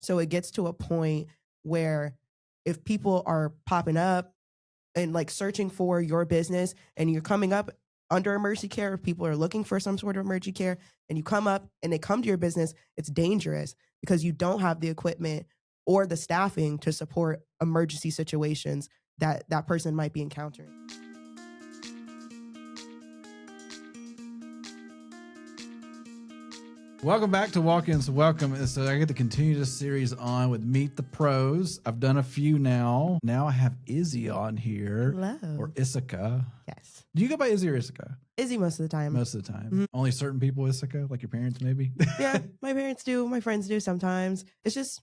So it gets to a point where if people are popping up and like searching for your business and you're coming up under emergency care, if people are looking for some sort of emergency care and you come up and they come to your business, it's dangerous because you don't have the equipment or the staffing to support emergency situations that that person might be encountering. Welcome back to Walk-Ins Welcome. So I get to continue this series on with Meet the Pros. I've done a few now. Now I have Izzi on here. Hello. Or Issacah. Yes. Do you go by Izzi or Issacah? Izzi most of the time. Most of the time. Only certain people Issacah, like your parents maybe? Yeah, my parents do. My friends do sometimes. It's just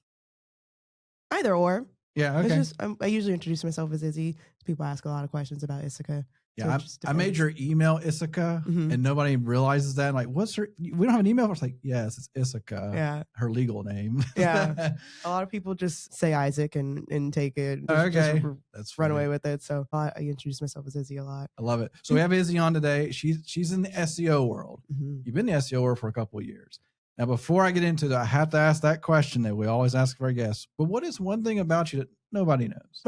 either or. Yeah, okay. It's just, I usually introduce myself as Izzi. People ask a lot of questions about Issacah. Yeah, so I made your email Issacah, and nobody realizes that. Like, what's her? We don't have an email. I was like, yes, it's Issacah. Yeah, her legal name. Yeah, a lot of people just say Isaac and take it. Okay, that's run away with it. So I introduce myself as Izzi a lot. I love it. So we have Izzi on today. She's in the SEO world. You've been in the SEO world for a couple of years. Now, before I get into that, I have to ask that question that we always ask of our guests. But what is one thing about you that nobody knows?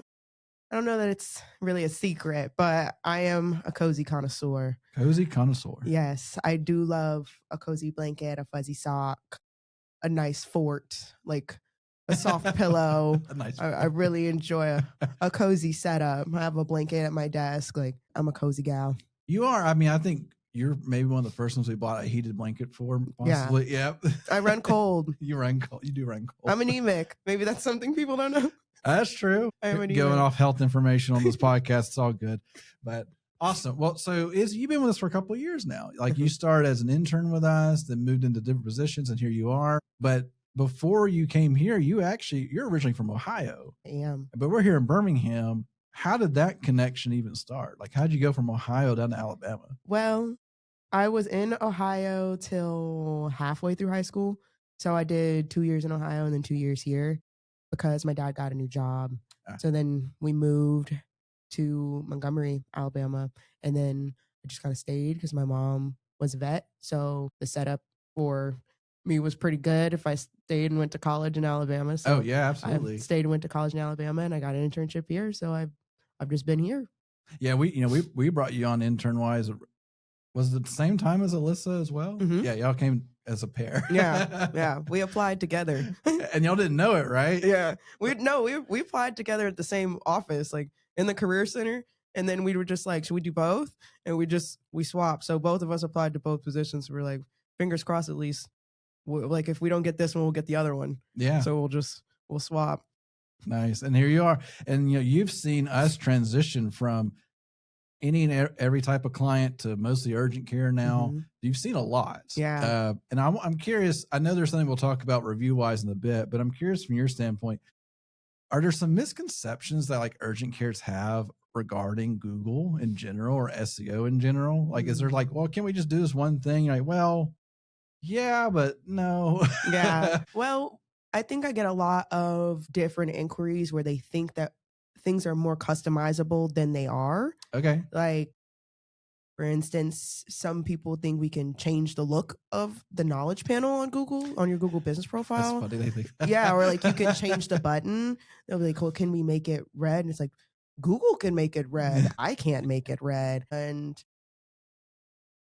I don't know that it's really a secret, but I am a cozy connoisseur. Cozy connoisseur. Yes, I do love a cozy blanket, a fuzzy sock, a nice fort, like a soft pillow. I really enjoy a cozy setup. I have a blanket at my desk. Like, I'm a cozy gal. You are. I mean, I think you're maybe one of the first ones we bought a heated blanket for. Possibly. Yeah. Yep. I run cold. You run cold. You do run cold. I'm anemic. Maybe that's something people don't know. That's true. Going off health information on this podcast, it's all good. But awesome. Well, so you've been with us for a couple of years now. Like you started as an intern with us, then moved into different positions, and here you are. But before you came here, you're originally from Ohio. I am. But we're here in Birmingham. How did that connection even start? Like, how'd you go from Ohio down to Alabama? Well, I was in Ohio till halfway through high school. So I did 2 years in Ohio and then 2 years here, because my dad got a new job. So then we moved to Montgomery, Alabama. And then I just kind of stayed because my mom was a vet. So the setup for me was pretty good if I stayed and went to college in Alabama. So oh, yeah, absolutely. I stayed and went to college in Alabama, and I got an internship here. So I've just been here. Yeah, we brought you on intern-wise. Was it the same time as Alyssa as well? Mm-hmm. Yeah, y'all came as a pair. Yeah. We applied together. And y'all didn't know it, right? Yeah. We applied together at the same office, like in the career center. And then we were just like, should we do both? And we swapped. So both of us applied to both positions. We're like, fingers crossed at least. Like if we don't get this one, we'll get the other one. Yeah. So we'll swap. Nice. And here you are. And you've seen us transition from any and every type of client to mostly urgent care now. You've seen a lot. Yeah. And I'm curious, I know there's something we'll talk about review-wise in a bit, but I'm curious from your standpoint, are there some misconceptions that like urgent cares have regarding Google in general or SEO in general? Like, is there like, well, can't we just do this one thing? You're like, well, yeah, but no. Yeah. Well, I think I get a lot of different inquiries where they think that things are more customizable than they are. Okay. Like, for instance, some people think we can change the look of the knowledge panel on Google, on your Google business profile. That's funny. They think yeah, or like you can change the button. They'll be like, well, can we make it red? And it's like, Google can make it red. I can't make it red. And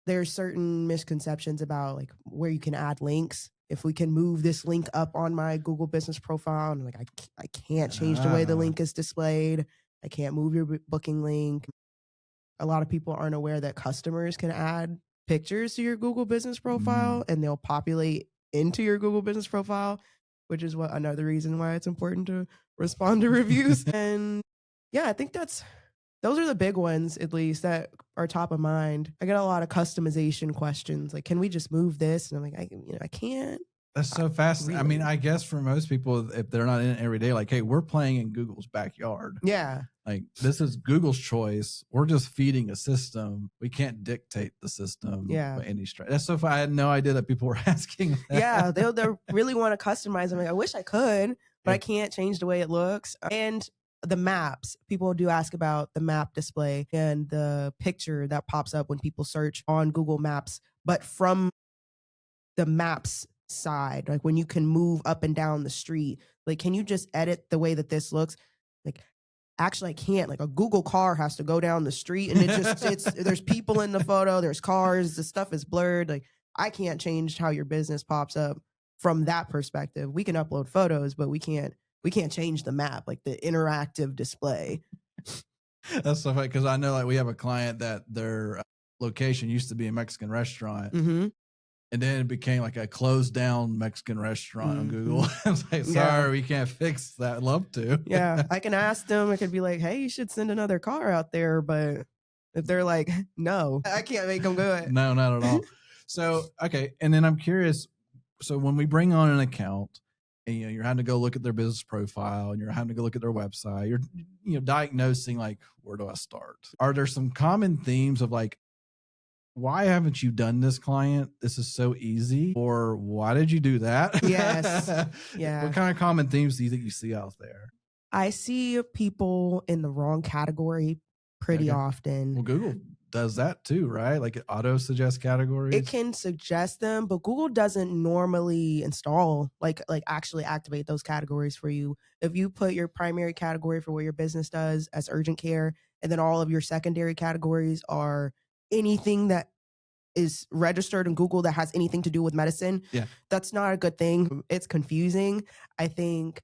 there's certain misconceptions about like where you can add links. If we can move this link up on my Google business profile, and like I can't change the way the link is displayed. I can't move your booking link. A lot of people aren't aware that customers can add pictures to your Google business profile and they'll populate into your Google business profile, which is another reason why it's important to respond to reviews. And yeah, I think those are the big ones, at least, that are top of mind. I get a lot of customization questions, like, can we just move this? And I'm like, I can't. That's so fascinating. Really? I mean, I guess for most people, if they're not in it every day, like, hey, we're playing in Google's backyard. Yeah. Like, this is Google's choice. We're just feeding a system. We can't dictate the system. Yeah. By any stretch. That's so fun. I had no idea that people were asking that. Yeah. They really want to customize. I'm like, I wish I could, but I can't change the way it looks. And the maps, people do ask about the map display and the picture that pops up when people search on Google Maps, but from the maps side, like when you can move up and down the street, like, can you just edit the way that this looks? Like, actually, I can't. Like, a Google car has to go down the street and it's there's people in the photo, there's cars, the stuff is blurred. Like, I can't change how your business pops up from that perspective. We can upload photos, but we can't change the map, like the interactive display. That's so funny because I know like we have a client that their location used to be a Mexican restaurant. Mm-hmm. And then it became like a closed down Mexican restaurant on Mm-hmm. Google. I was like, sorry, we can't fix that. Love to. Yeah, I can ask them. I could be like, hey, you should send another car out there. But if they're like, no, I can't make them do it. No, not at all. So, okay. And then I'm curious. So when we bring on an account and, you're having to go look at their business profile and you're having to go look at their website, you're, diagnosing like, where do I start? Are there some common themes of like, why haven't you done this, client? This is so easy. Or why did you do that? Yes. Yeah. What kind of common themes do you think you see out there? I see people in the wrong category pretty often. Well, Google does that too, right? Like it auto suggests categories. It can suggest them, but Google doesn't normally install, like actually activate those categories for you. If you put your primary category for what your business does as urgent care, and then all of your secondary categories are anything that is registered in Google that has anything to do with medicine, that's not a good thing. It's confusing. I think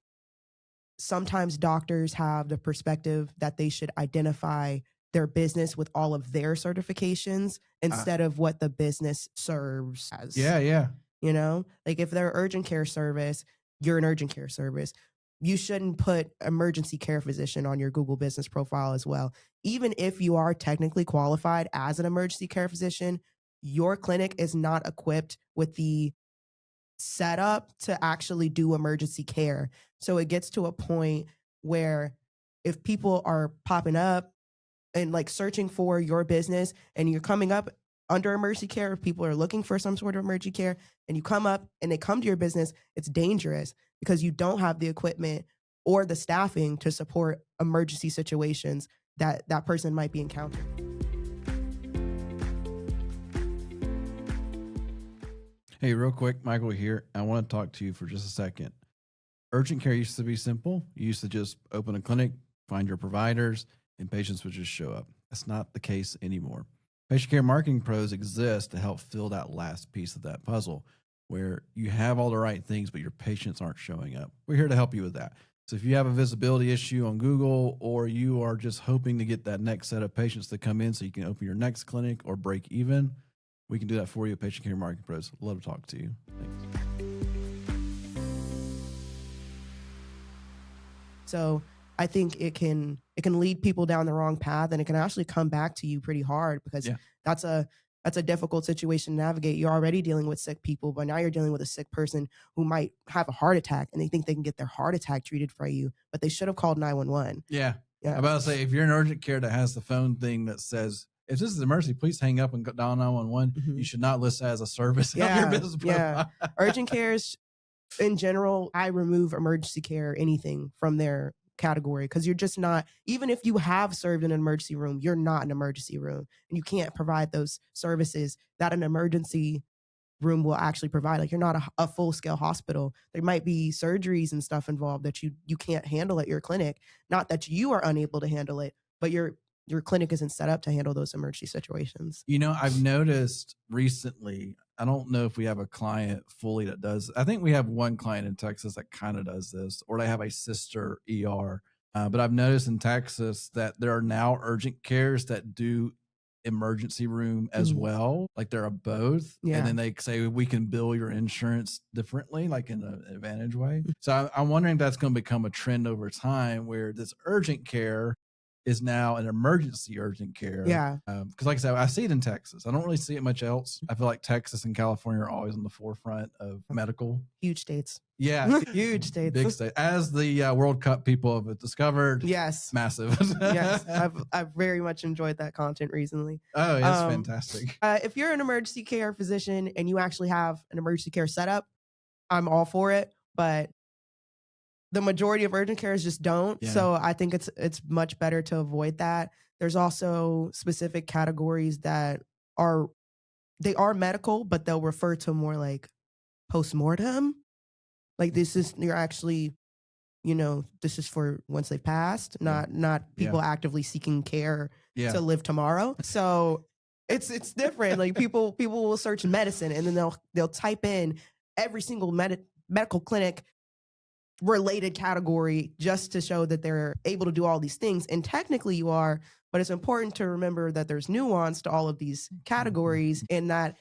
sometimes doctors have the perspective that they should identify their business with all of their certifications instead of what the business serves as. Yeah. You know, like if they're urgent care service, you're an urgent care service. You shouldn't put emergency care physician on your Google business profile as well. Even if you are technically qualified as an emergency care physician, your clinic is not equipped with the setup to actually do emergency care. So it gets to a point where if people are popping up and like searching for your business and you're coming up under emergency care, if people are looking for some sort of emergency care and you come up and they come to your business, it's dangerous because you don't have the equipment or the staffing to support emergency situations that that person might be encountering. Hey, real quick, Michael here. I want to talk to you for just a second. Urgent care used to be simple. You used to just open a clinic, find your providers, and patients would just show up. That's not the case anymore. Patient care marketing pros exist to help fill that last piece of that puzzle where you have all the right things, but your patients aren't showing up. We're here to help you with that. So if you have a visibility issue on Google or you are just hoping to get that next set of patients to come in so you can open your next clinic or break even, we can do that for you at Patient Care Marketing Pros. Love to talk to you. Thanks. So I think it can lead people down the wrong path, and it can actually come back to you pretty hard because that's a difficult situation to navigate. You're already dealing with sick people, but now you're dealing with a sick person who might have a heart attack and they think they can get their heart attack treated for you, but they should have called 911. Yeah. I'm about to say, if you're in urgent care that has the phone thing that says, if this is an emergency, please hang up and dial 911. You should not list that as a service on your business profile. Urgent cares in general, I remove emergency care, anything from their category, because you're just not, even if you have served in an emergency room, you're not an emergency room, and you can't provide those services that an emergency room will actually provide. Like, you're not a full-scale hospital. There might be surgeries and stuff involved that you can't handle at your clinic. Not that you are unable to handle it, but your clinic isn't set up to handle those emergency situations. You know, I've noticed recently, I don't know if we have a client fully that does. I think we have one client in Texas that kind of does this, or they have a sister ER. But I've noticed in Texas that there are now urgent cares that do emergency room as well. Like there are both. And then they say we can bill your insurance differently, like in an advantage way. So I'm wondering if that's going to become a trend over time where this urgent care is now an emergency urgent care. Because like I said, I see it in Texas. I don't really see it much else. I feel like Texas and California are always on the forefront of medical. Huge states. Yeah. Huge states. Big state. As the World Cup people have discovered. Yes. Massive. Yes. I've very much enjoyed that content recently. Oh, it's fantastic. If you're an emergency care physician and you actually have an emergency care setup, I'm all for it. But the majority of urgent cares just don't. So I think it's much better to avoid that. There's also specific categories that are medical, but they'll refer to more like post-mortem. Like you're actually, this is for once they've passed, not people actively seeking care to live tomorrow. So it's different. Like people will search medicine and then they'll type in every single medical clinic related category just to show that they're able to do all these things. And technically you are, but it's important to remember that there's nuance to all of these categories and that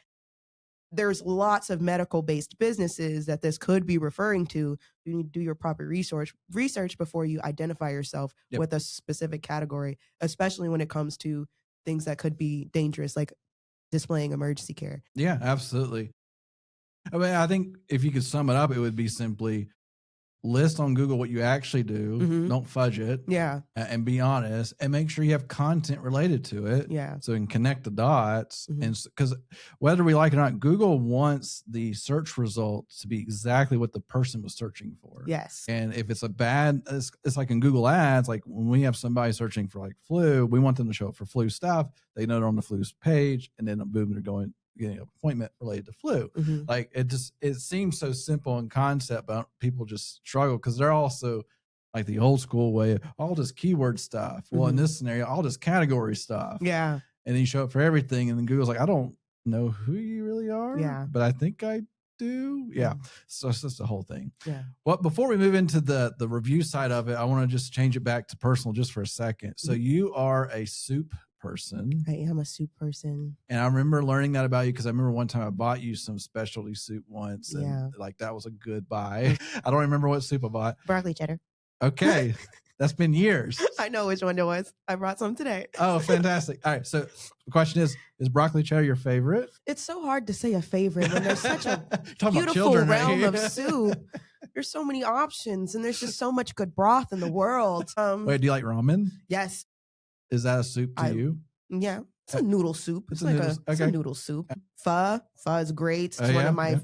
there's lots of medical based businesses that this could be referring to. You need to do your proper research before you identify yourself with a specific category, especially when it comes to things that could be dangerous, like displaying emergency care. Yeah, absolutely. I mean, I think if you could sum it up, it would be simply list on Google what you actually do. Don't fudge it. Yeah. And be honest and make sure you have content related to it. Yeah. So you can connect the dots. And because whether we like it or not, Google wants the search result to be exactly what the person was searching for. Yes. And if it's it's like in Google Ads, like when we have somebody searching for like flu, we want them to show up for flu stuff. They know they're on the flu page and then boom, they're getting an appointment related to flu. Like it seems so simple in concept, but people just struggle because they're also like the old school way of all just keyword stuff. Well, in this scenario, all just category stuff. Yeah. And then you show up for everything. And then Google's like, I don't know who you really are. Yeah. But I think I do. Yeah. So it's just the whole thing. Yeah. Well, before we move into the review side of it, I want to just change it back to personal just for a second. So you are a soup person. I am a soup person. And I remember learning that about you because I remember one time I bought you some specialty soup once. And like that was a good buy. I don't remember what soup I bought. Broccoli cheddar. Okay. That's been years. I know which one it was. I brought some today. Oh, fantastic. All right. So the question is broccoli cheddar your favorite? It's so hard to say a favorite when there's such a beautiful realm of soup. There's so many options and there's just so much good broth in the world. Wait, do you like ramen? Yes. Is that a soup to you? Yeah. It's a noodle soup. It's a noodle soup. Pho is great. It's one of my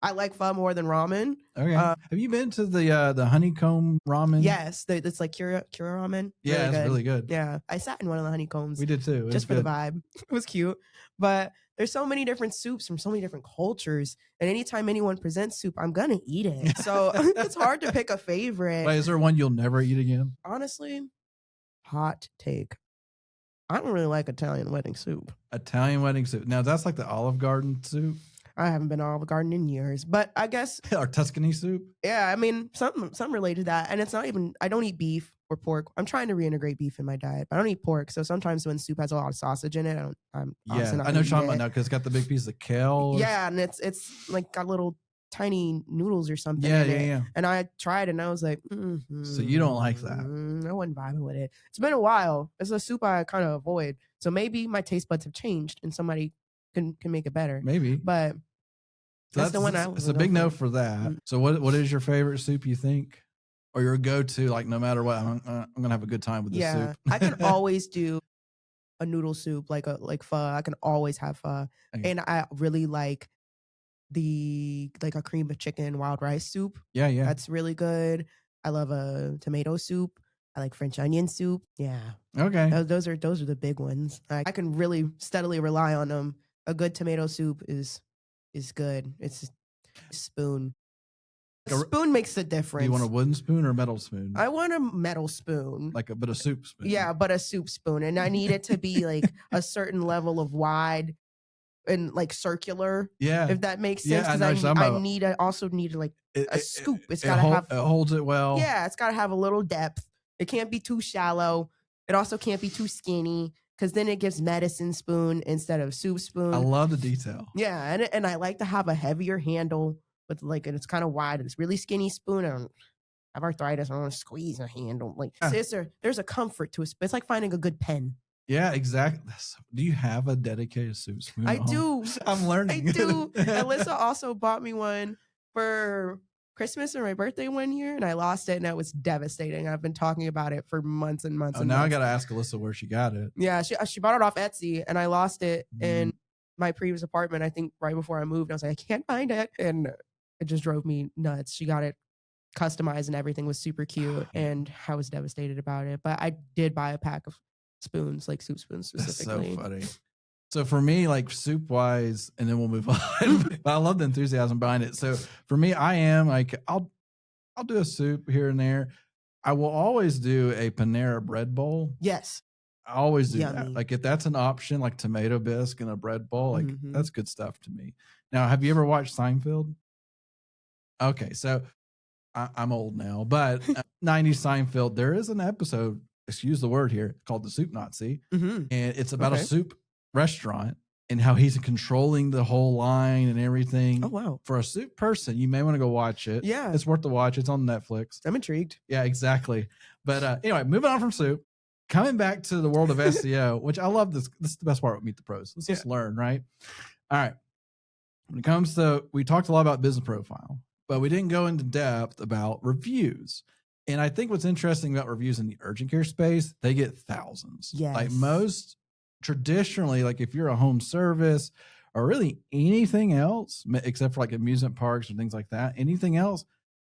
I like pho more than ramen. Okay. Have you been to the honeycomb ramen? Yes. It's like Kura ramen. Yeah, it's really good. Yeah. I sat in one of the honeycombs. We did too. Just for the vibe. It was cute. But there's so many different soups from so many different cultures. And anytime anyone presents soup, I'm going to eat it. So it's hard to pick a favorite. Wait, is there one you'll never eat again? Honestly, hot take. I don't really like Italian wedding soup. Italian wedding soup. Now, that's like the Olive Garden soup? I haven't been to Olive Garden in years, but I guess. Or Tuscany soup? Yeah, I mean, something related to that. And it's not even, I don't eat beef or pork. I'm trying to reintegrate beef in my diet, but I don't eat pork. So sometimes when soup has a lot of sausage in it, I'm I know what you're talking about now because it's got the big piece of kale. Yeah, and it's like got little tiny noodles or something. Yeah. And I tried and I was like, So you don't like that? I wasn't vibing with it. It's been a while. It's a soup I kind of avoid. So maybe my taste buds have changed and somebody can make it better. Maybe. But that's the one I was. It's a big no for that. So what is your favorite soup, you think? Or your go-to, like no matter what, I'm going to have a good time with this soup? I can always do a noodle soup, like pho. I can always have pho. Okay. And I really like a cream of chicken wild rice soup. Yeah. That's really good. I love a tomato soup. I like French onion soup. Yeah. Okay. Those are the big ones. I can really steadily rely on them. A good tomato soup is good. It's a spoon. A spoon makes a difference. Do you want a wooden spoon or a metal spoon? I want a metal spoon. But a soup spoon. Yeah, but a soup spoon. And I need it to be like a certain level of wide and like circular. Yeah. If that makes sense. Because I also need like a scoop. It's got to have. It holds it well. Yeah, it's got to have a little depth. It can't be too shallow. It also can't be too skinny. Because then it gives medicine spoon instead of soup spoon. I love the detail. Yeah, and I like to have a heavier handle with and it's kind of wide. It's really skinny spoon. I don't have arthritis. I don't want to squeeze a handle. There's a comfort to it. It's like finding a good pen. Yeah, exactly. Do you have a dedicated soup spoon? I do. I'm learning. I do. Alyssa also bought me one for Christmas or my birthday one year, and I lost it, and that was devastating. I've been talking about it for months and months. Now I got to ask Alyssa where she got it. Yeah, she bought it off Etsy, and I lost it in my previous apartment. I think right before I moved, I was like, I can't find it, and it just drove me nuts. She got it customized, and everything was super cute, and I was devastated about it. But I did buy a pack of spoons, like soup spoons specifically. That's so funny. So for me, like soup wise, and then we'll move on. But I love the enthusiasm behind it. So for me, I am like, I'll do a soup here and there. I will always do a Panera bread bowl. Yes. I always do Yummy. that. Like if that's an option, like tomato bisque and a bread bowl, like Mhm. that's good stuff to me. Now, have you ever watched Seinfeld? Okay, so I'm old now, but 90s Seinfeld, there is an episode, excuse the word here, called The Soup Nazi. Mhm. And it's about a Okay. soup restaurant and how he's controlling the whole line and everything. Oh, wow. For a soup person, you may want to go watch it. Yeah. It's worth the watch. It's on Netflix. I'm intrigued. Yeah, exactly. But anyway, moving on from soup, coming back to the world of SEO, which I love this. This is the best part with Meet the Pros. Let's just learn, right? All right. When it comes to, we talked a lot about business profile, but we didn't go into depth about reviews. And I think what's interesting about reviews in the urgent care space, they get thousands. Yes. Like most traditionally, like if you're a home service or really anything else, except for like amusement parks or things like that, anything else,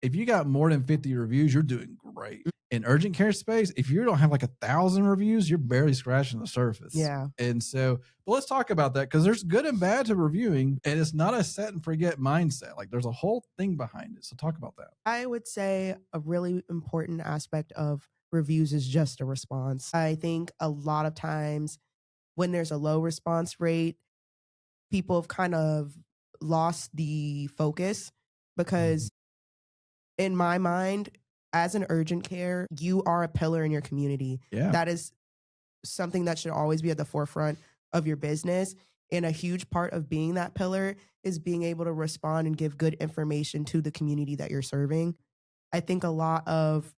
if you got more than 50 reviews, you're doing great. In urgent care space, if you don't have like 1,000 reviews, you're barely scratching the surface. Yeah. And so, but let's talk about that because there's good and bad to reviewing, and it's not a set and forget mindset. Like there's a whole thing behind it. So talk about that. I would say a really important aspect of reviews is just a response. I think a lot of times when there's a low response rate, people have kind of lost the focus because in my mind, as an urgent care, you are a pillar in your community. Yeah. That is something that should always be at the forefront of your business. And a huge part of being that pillar is being able to respond and give good information to the community that you're serving. I think a lot of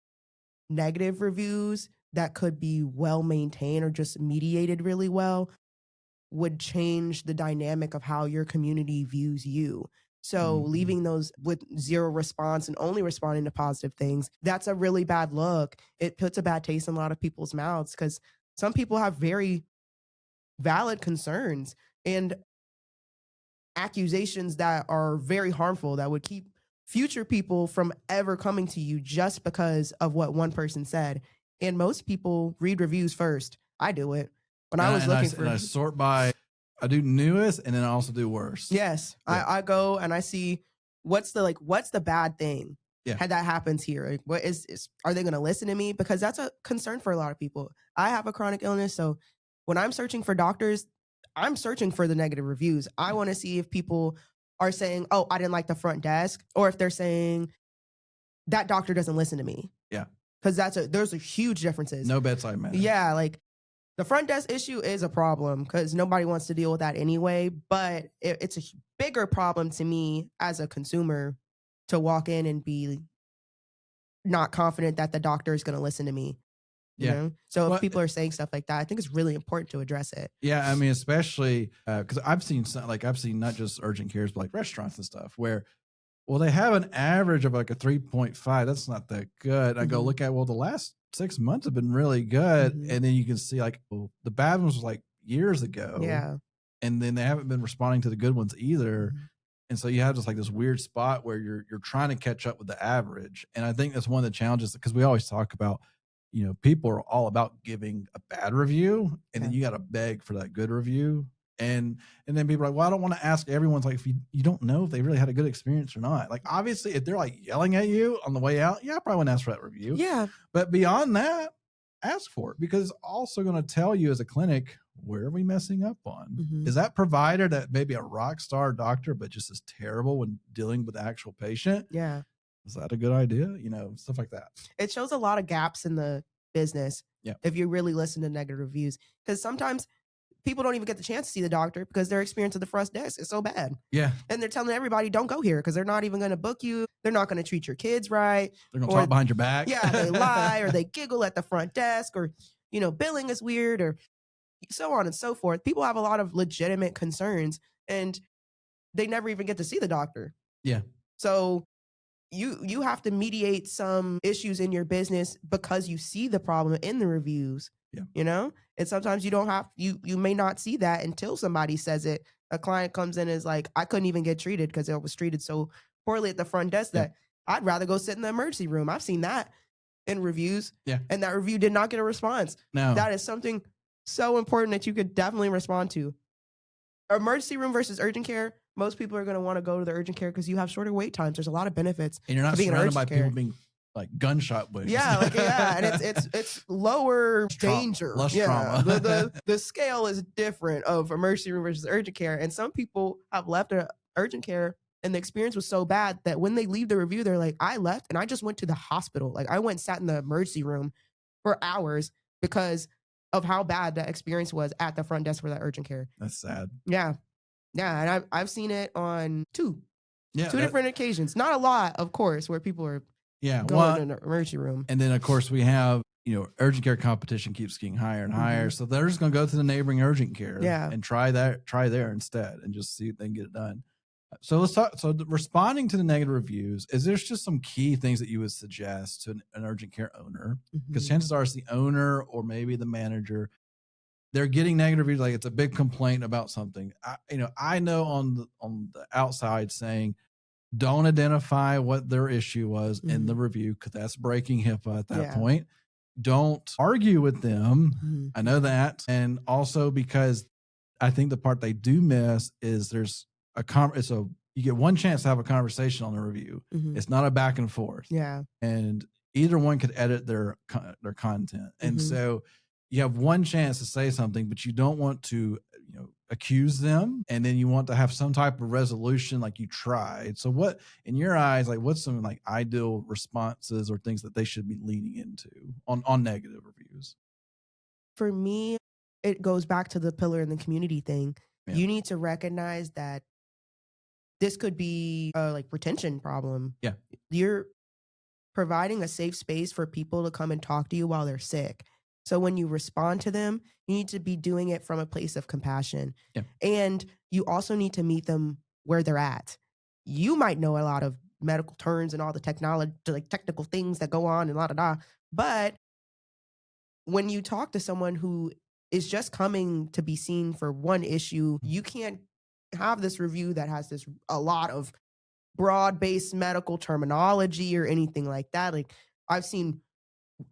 negative reviews that could be well maintained or just mediated really well would change the dynamic of how your community views you. So leaving those with zero response and only responding to positive things, that's a really bad look. It puts a bad taste in a lot of people's mouths because some people have very valid concerns and accusations that are very harmful that would keep future people from ever coming to you just because of what one person said. And most people read reviews first. I do it. When I was looking for, I sort by, I do newest and then I also do worst. Yes. Yeah. I go and I see what's the bad thing that happens here. Like, what is are they going to listen to me? Because that's a concern for a lot of people. I have a chronic illness. So when I'm searching for doctors, I'm searching for the negative reviews. I want to see if people are saying, oh, I didn't like the front desk, or if they're saying that doctor doesn't listen to me. Yeah. Because there's a huge differences. No bedside manner. Yeah. Like, the front desk issue is a problem because nobody wants to deal with that anyway, but it's a bigger problem to me as a consumer to walk in and be not confident that the doctor is going to listen to me. You know? So if people are saying stuff like that, I think it's really important to address it. Yeah, I mean, especially because I've seen not just urgent cares, but like restaurants and stuff where, well, they have an average of like a 3.5. That's not that good. I go look at, well, the last 6 months have been really good. And then you can see like, well, the bad ones was like years ago. Yeah. And then they haven't been responding to the good ones either. And so you have just like this weird spot where you're trying to catch up with the average. And I think that's one of the challenges because we always talk about, you know, people are all about giving a bad review and then you got to beg for that good review. And then people are like, well, I don't want to ask everyone's like, if you don't know if they really had a good experience or not. Like, obviously, if they're like yelling at you on the way out, I probably wouldn't ask for that review. Yeah. But beyond that, ask for it because it's also going to tell you as a clinic, where are we messing up on? Is that provider that maybe a rock star doctor, but just is terrible when dealing with the actual patient? Yeah. Is that a good idea? You know, stuff like that. It shows a lot of gaps in the business. Yeah. If you really listen to negative reviews, because sometimes people don't even get the chance to see the doctor because their experience at the front desk is so bad. Yeah. And they're telling everybody, don't go here because they're not even going to book you. They're not going to treat your kids right. They're going to talk behind your back. Yeah, they lie or they giggle at the front desk or, you know, billing is weird or so on and so forth. People have a lot of legitimate concerns and they never even get to see the doctor. Yeah. So you have to mediate some issues in your business because you see the problem in the reviews. Yeah. You know? And sometimes you don't have, you may not see that until somebody says it. A client comes in and is like, I couldn't even get treated because it was treated so poorly at the front desk that I'd rather go sit in the emergency room. I've seen that in reviews. Yeah. And that review did not get a response. No. That is something so important that you could definitely respond to. emergency room versus urgent care, most people are going to want to go to the urgent care because you have shorter wait times. There's a lot of benefits. And you're not to being in surrounded by urgent care. people being like gunshot wounds. Yeah, and it's lower danger. Less trauma. The scale is different of emergency room versus urgent care. And some people have left urgent care and the experience was so bad that when they leave the review, they're like, I left and I just went to the hospital. Like, I went and sat in the emergency room for hours because of how bad that experience was at the front desk for that urgent care. That's sad. Yeah. And I've seen it on two Yeah, different occasions. Not a lot, of course, where people are going in the emergency room. And then, of course, we have, urgent care competition keeps getting higher and higher. So they're just going to go to the neighboring urgent care and try there instead and just see if they can get it done. So let's talk. So responding to the negative reviews, is there just some key things that you would suggest to an urgent care owner? Because chances are it's the owner or maybe the manager. They're getting negative reviews, like it's a big complaint about something. I know on the outside saying, don't identify what their issue was in the review because that's breaking HIPAA at that point. Don't argue with them. I know that. And also because I think the part they do miss is there's so you get one chance to have a conversation on the review. It's not a back and forth. Yeah. And either one could edit their content. And so you have one chance to say something, but you don't want to, accuse them. And then you want to have some type of resolution, like you tried. So what, in your eyes, like what's some like ideal responses or things that they should be leaning into on negative reviews? For me, it goes back to the pillar in the community thing. Yeah. You need to recognize that this could be a like retention problem. Yeah. You're providing a safe space for people to come and talk to you while they're sick. So when you respond to them, you need to be doing it from a place of compassion. Yeah. And you also need to meet them where they're at. You might know a lot of medical terms and all the technology, like technical things that go on and but when you talk to someone who is just coming to be seen for one issue, you can't have this review that has a lot of broad-based medical terminology or anything like that. Like I've seen,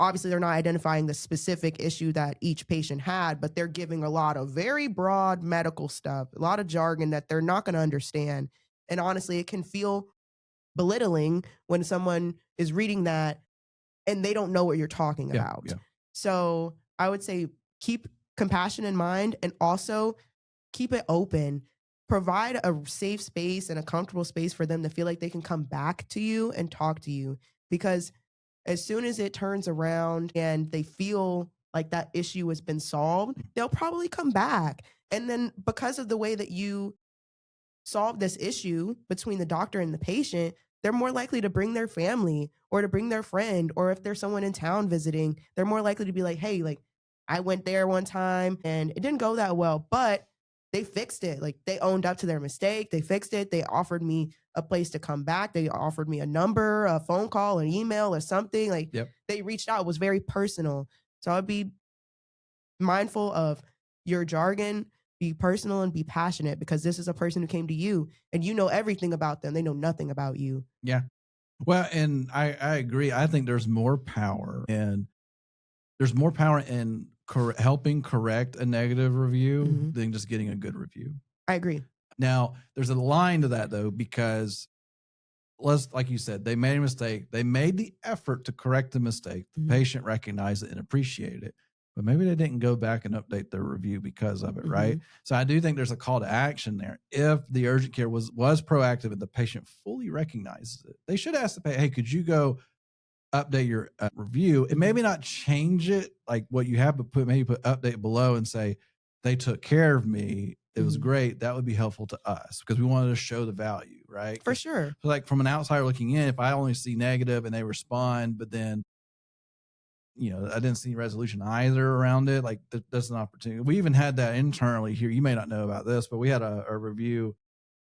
obviously they're not identifying the specific issue that each patient had, but they're giving a lot of very broad medical stuff, a lot of jargon that they're not going to understand. And honestly, it can feel belittling when someone is reading that and they don't know what you're talking about. Yeah. So I would say keep compassion in mind and also keep it open. Provide a safe space and a comfortable space for them to feel like they can come back to you and talk to you. Because as soon as it turns around and they feel like that issue has been solved, they'll probably come back. And then because of the way that you solve this issue between the doctor and the patient, they're more likely to bring their family or to bring their friend, or if there's someone in town visiting, they're more likely to be like, hey, like I went there one time and it didn't go that well, but they fixed it. Like they owned up to their mistake. They fixed it. They offered me a place to come back. They offered me a number, a phone call, an email or something. Like they reached out. It was very personal. So I'd be mindful of your jargon, be personal and be passionate, because this is a person who came to you and you know everything about them. They know nothing about you. Yeah. Well, and I agree. I think there's more power in helping correct a negative review than just getting a good review. I agree. Now, there's a line to that though, because like you said, they made a mistake. They made the effort to correct the mistake. The patient recognized it and appreciated it, but maybe they didn't go back and update their review because of it, right? So I do think there's a call to action there. If the urgent care was proactive and the patient fully recognizes it, they should ask the patient, hey, could you go update your review and maybe not change it like what you have, but put update below and say, they took care of me. It was great. That would be helpful to us because we wanted to show the value, right? For sure. So like from an outsider looking in, if I only see negative and they respond, but then, I didn't see resolution either around it, like that's an opportunity. We even had that internally here. You may not know about this, but we had a review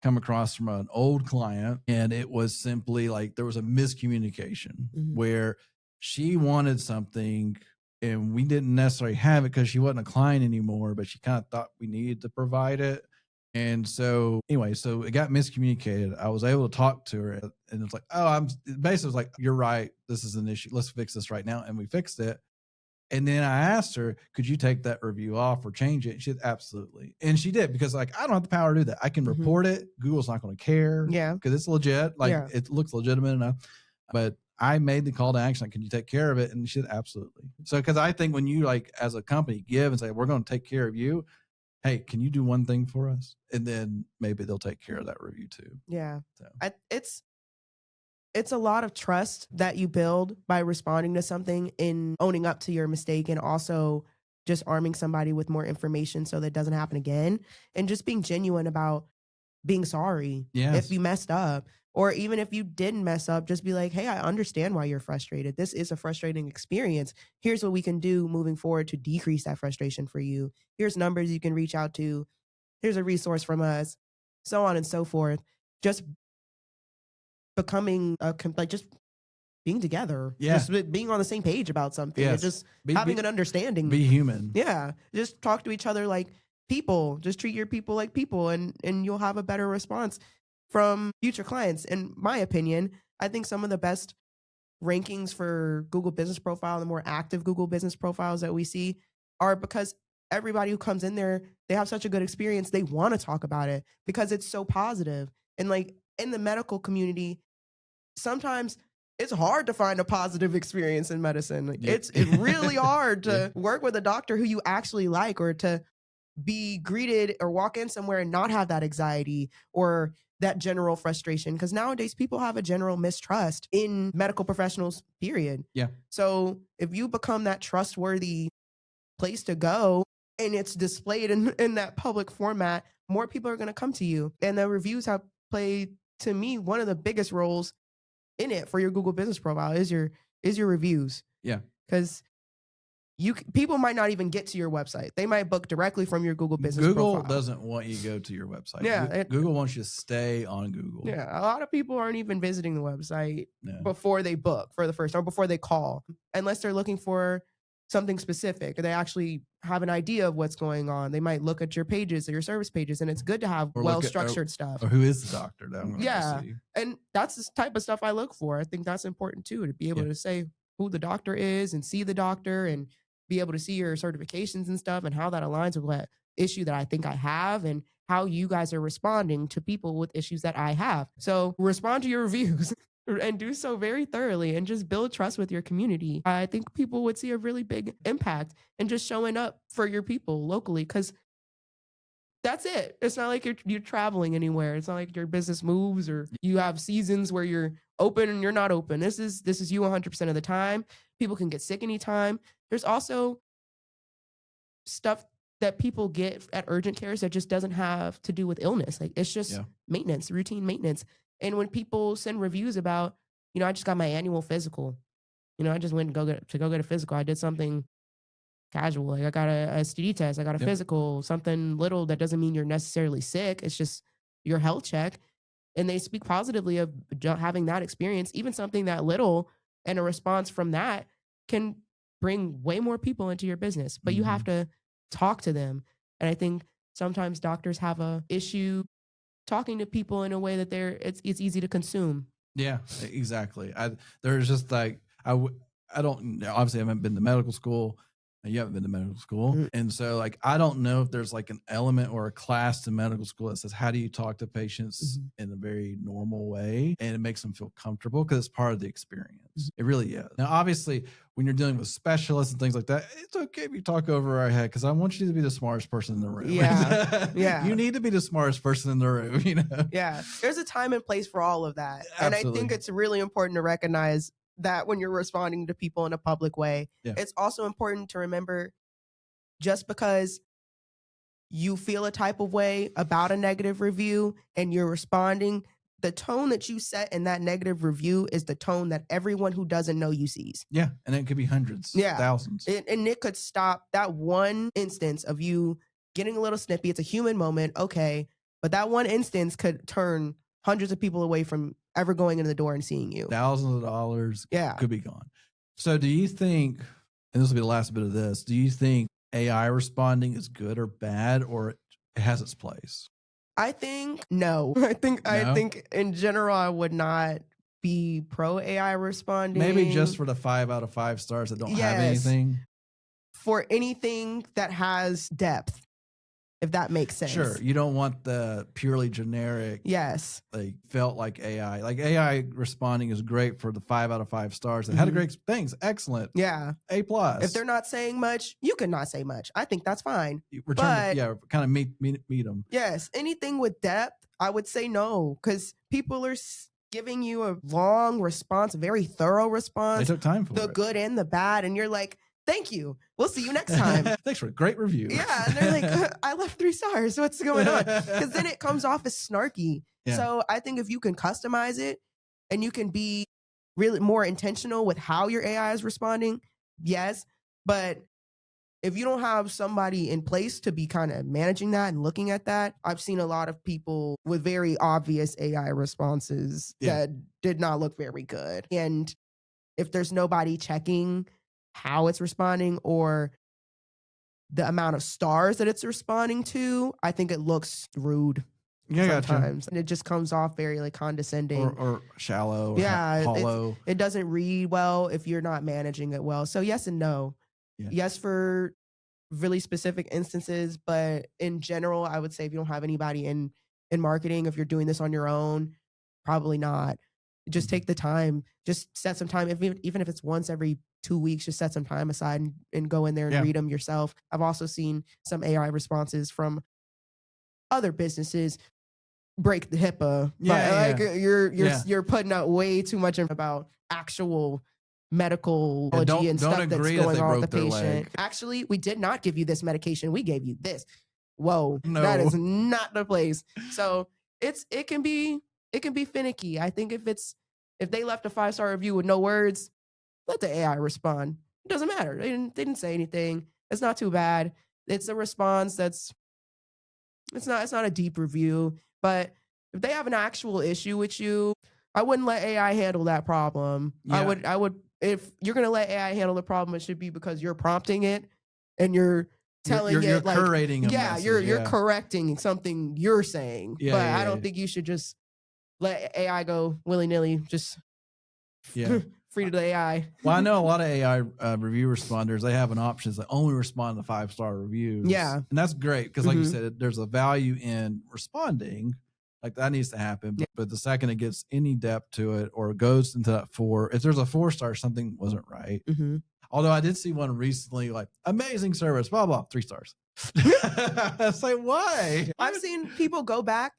come across from an old client, and it was simply like there was a miscommunication where she wanted something and we didn't necessarily have it because she wasn't a client anymore, but she kind of thought we needed to provide it. And so anyway, so it got miscommunicated. I was able to talk to her and it's like, basically it was like, you're right. This is an issue. Let's fix this right now. And we fixed it. And then I asked her, could you take that review off or change it? She said, absolutely. And she did, because like, I don't have the power to do that. I can report it. Google's not going to care. Yeah. Because it's legit. Like it looks legitimate enough. But I made the call to action. Like, can you take care of it? And she said, absolutely. So, because I think when you like as a company give and say, we're going to take care of you. Hey, can you do one thing for us? And then maybe they'll take care of that review too. Yeah. So. It's a lot of trust that you build by responding to something, in owning up to your mistake, and also just arming somebody with more information so that it doesn't happen again, and just being genuine about being sorry if you messed up, or even if you didn't mess up, just be like, hey, I understand why you're frustrated. This is a frustrating experience. Here's what we can do moving forward to decrease that frustration for you. Here's numbers you can reach out to. Here's a resource from us, so on and so forth. Just becoming just being together, just being on the same page about something, and just having an understanding. Be human. Yeah, just talk to each other like people. Just treat your people like people, and you'll have a better response from future clients. In my opinion, I think some of the best rankings for Google Business Profile, the more active Google Business Profiles that we see, are because everybody who comes in there, they have such a good experience. They want to talk about it because it's so positive. And like in the medical community, sometimes it's hard to find a positive experience in medicine. Like, it's really hard to work with a doctor who you actually like, or to be greeted or walk in somewhere and not have that anxiety or that general frustration. Because nowadays people have a general mistrust in medical professionals, period. Yeah. So if you become that trustworthy place to go, and it's displayed in that public format, more people are going to come to you. And the reviews have played, to me, one of the biggest roles in it for your Google Business Profile is your reviews. Yeah. Because people might not even get to your website. They might book directly from your Google Business Profile. Google doesn't want you to go to your website. Yeah. Google wants you to stay on Google. Yeah. A lot of people aren't even visiting the website before they book for the first time, or before they call, unless they're looking for something specific, or they actually have an idea of what's going on. They might look at your pages or your service pages, and it's good to have well-structured stuff. Or who is the doctor that I'm going to see? And that's the type of stuff I look for. I think that's important too, to be able to say who the doctor is and see the doctor, and be able to see your certifications and stuff, and how that aligns with what issue that I think I have, and how you guys are responding to people with issues that I have. So respond to your reviews. And do so very thoroughly, and just build trust with your community. I think people would see a really big impact in just showing up for your people locally, because that's it. It's not like you're traveling anywhere. It's not like your business moves, or you have seasons where you're open and you're not open. This is you 100% of the time. People can get sick anytime. There's also stuff that people get at urgent cares that just doesn't have to do with illness. Like, it's just maintenance, routine maintenance. And when people send reviews about, I just got my annual physical, I just went to go get a physical. I did something casual. Like, I got a STD test. I got a physical, something little that doesn't mean you're necessarily sick. It's just your health check. And they speak positively of having that experience. Even something that little, and a response from that can bring way more people into your business. But you have to talk to them. And I think sometimes doctors have a issue talking to people in a way that it's easy to consume. Yeah, exactly. There's just like, I don't know. Obviously, I haven't been to medical school. You haven't been to medical school. Mm-hmm. And so like, I don't know if there's like an element or a class to medical school that says, how do you talk to patients in a very normal way? And it makes them feel comfortable, because it's part of the experience. It really is. Now, obviously, when you're dealing with specialists and things like that, it's okay if you talk over our head, because I want you to be the smartest person in the room. Yeah. Yeah. You need to be the smartest person in the room, Yeah. There's a time and place for all of that. Absolutely. And I think it's really important to recognize that when you're responding to people in a public way. It's also important to remember, just because you feel a type of way about a negative review and you're responding, the tone that you set in that negative review is the tone that everyone who doesn't know you sees. Yeah. And it could be hundreds, thousands. And it could stop that one instance of you getting a little snippy. It's a human moment. Okay. But that one instance could turn hundreds of people away from ever going into the door and seeing you. Thousands of dollars could be gone. So do you think, and this will be the last bit of this, do you think AI responding is good or bad, or it has its place? I think no. I think in general, I would not be pro AI responding. Maybe just for the 5 out of 5 stars that don't have anything. for anything that has depth, if that makes sense. Sure. You don't want the purely generic. Yes. Like felt like AI. Like AI responding is great for the 5 out of 5 stars. It had a great things. Excellent. Yeah. A+. If they're not saying much, you can not say much. I think that's fine. Kind of meet them. Yes. Anything with depth, I would say no, because people are giving you a long response, a very thorough response. They took time for the good and the bad, and you're like, thank you. We'll see you next time. Thanks for a great review. Yeah. And they're like, I left 3 stars. What's going on? Because then it comes off as snarky. Yeah. So I think if you can customize it and you can be really more intentional with how your AI is responding, yes. But if you don't have somebody in place to be kind of managing that and looking at that, I've seen a lot of people with very obvious AI responses that did not look very good. And if there's nobody checking how it's responding or the amount of stars that it's responding to, I think it looks rude sometimes. And it just comes off very like condescending. Or shallow, or hollow. It doesn't read well if you're not managing it well. So yes and no. Yeah. Yes for really specific instances, but in general, I would say if you don't have anybody in marketing, if you're doing this on your own, probably not. Just take the time. Just set some time. Even if it's once every 2 weeks, just set some time aside and go in there and read them yourself. I've also seen some AI responses from other businesses break the HIPAA. You're putting out way too much about actual medical and stuff that's going on with the patient. Actually, we did not give you this medication. We gave you this. Whoa, that is not the place. So it can be finicky. I think if they left a 5-star review with no words, let the AI respond. It doesn't matter. They didn't say anything. It's not too bad. It's a response it's not a deep review. But if they have an actual issue with you, I wouldn't let AI handle that problem. Yeah. I would if you're gonna let AI handle the problem, it should be because you're prompting it and you're telling you're curating a message. You're correcting something you're saying. But I don't think you should just let AI go willy-nilly, just free to the AI. Well, I know a lot of AI review responders, they have an option that only respond to 5-star reviews. Yeah. And that's great because like you said, there's a value in responding. Like that needs to happen. But the second it gets any depth to it or goes into that 4, if there's a 4-star, something wasn't right. Although I did see one recently, like amazing service, blah, blah, 3 stars. It's like, why? I've seen people go back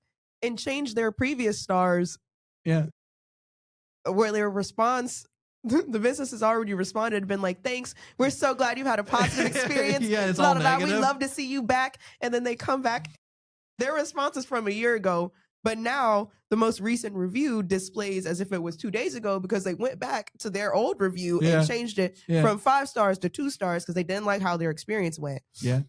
and change their previous stars. Yeah. Where their response, the business has already responded and been like, thanks, we're so glad you've had a positive experience. It's all negative. We love to see you back. And then they come back. Their response is from a year ago. But now the most recent review displays as if it was 2 days ago because they went back to their old review and changed it from 5 stars to 2 stars because they didn't like how their experience went. Yeah.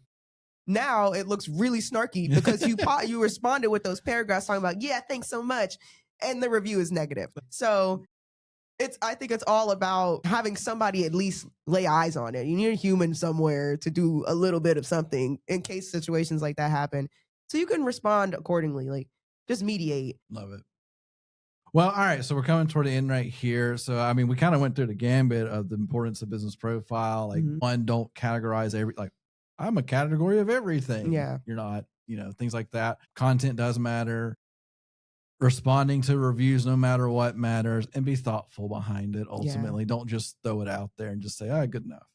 Now it looks really snarky because you responded with those paragraphs talking about, thanks so much. And the review is negative. So I think it's all about having somebody at least lay eyes on it. You need a human somewhere to do a little bit of something in case situations like that happen. So you can respond accordingly. Like, just mediate. Love it. Well, all right. So we're coming toward the end right here. So, I mean, we kind of went through the gambit of the importance of business profile. Like one, don't categorize I'm a category of everything. Yeah. You're not, things like that. Content does matter. Responding to reviews, no matter what, matters, and be thoughtful behind it. Ultimately, don't just throw it out there and just say, good enough.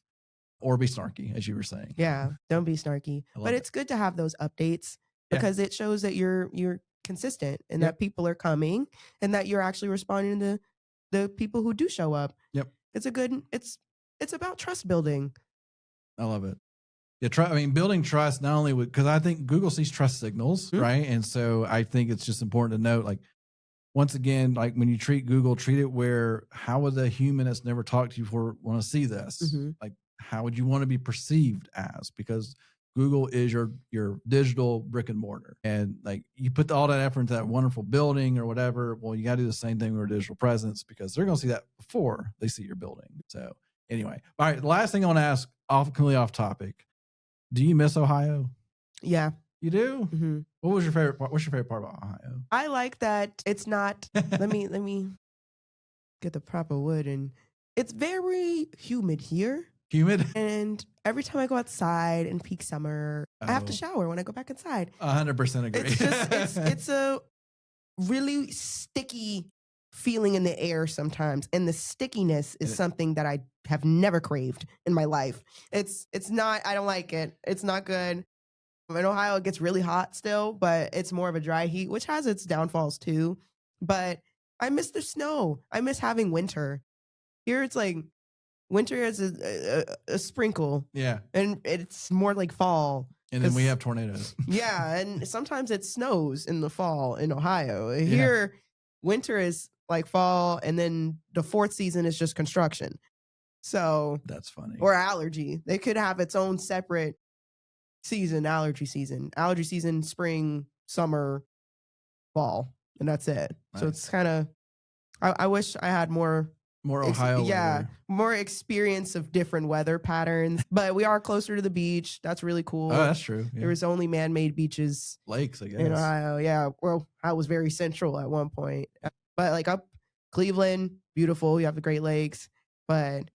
Or be snarky, as you were saying. Yeah. Don't be snarky. But it's good to have those updates because it shows that you're consistent and that people are coming and that you're actually responding to the people who do show up. Yep. It's about trust building. I love it. Yeah, building trust not only because I think Google sees trust signals, right? And so I think it's just important to note, like, once again, like when you treat Google, treat it where how would a human that's never talked to you before want to see this? Like, how would you want to be perceived as? Because Google is your digital brick and mortar. And like you put all that effort into that wonderful building or whatever. Well, you got to do the same thing with your digital presence because they're going to see that before they see your building. So anyway, all right. The last thing I want to ask, completely off topic. Do you miss Ohio? Yeah. You do? What was your favorite part? What's your favorite part about Ohio? I like that it's not, let me get the proper wood, and it's very humid here. Humid. And every time I go outside in peak summer, I have to Oh. shower when I go back inside. 100% agree. It's just it's a really sticky feeling in the air sometimes, and the stickiness is something that I have never craved in my life. It's not. I don't like it. It's not good. In Ohio, it gets really hot still, but it's more of a dry heat, which has its downfalls too. But I miss the snow. I miss having winter. Here, it's like winter is a sprinkle. Yeah. And it's more like fall. And then we have tornadoes. Yeah. And sometimes it snows in the fall in Ohio. Here, winter is like fall. And then the fourth season is just construction. So that's funny. Or allergy. They could have its own separate season, allergy season, spring, summer, fall. And that's it. Nice. So it's kind of, I wish I had more Ohio weather. More experience of different weather patterns. But we are closer to the beach. That's really cool. Oh, that's true. Yeah. There was only man-made beaches. Lakes, I guess. In Ohio, yeah. Well, I was very central at one point. But like up Cleveland, beautiful. You have the Great Lakes. But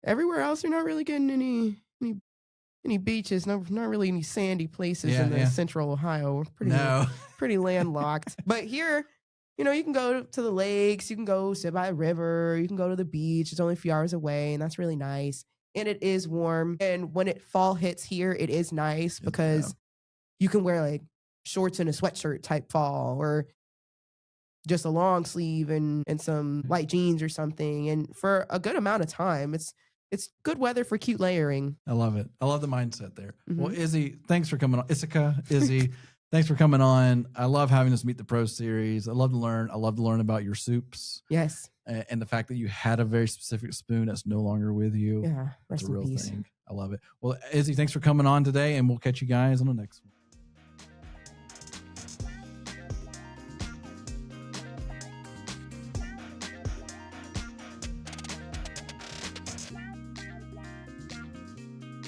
everywhere else, you're not really getting any beaches. Not really any sandy places in the central Ohio. We're pretty landlocked. But here, you know, you can go to the lakes, you can go sit by a river, you can go to the beach. It's only a few hours away, and that's really nice. And it is warm. And when fall hits here, it is nice because you can wear like shorts and a sweatshirt type fall, or just a long sleeve and some light jeans or something. And for a good amount of time, it's good weather for cute layering. I love it. I love the mindset there. Mm-hmm. Well, Izzi, thanks for coming on. Issacah, Izzi. Thanks for coming on. I love having this Meet the Pro series. I love to learn about your soups. Yes. And the fact that you had a very specific spoon that's no longer with you. Yeah. It's a real thing. I love it. Well, Izzi, thanks for coming on today, and we'll catch you guys on the next one.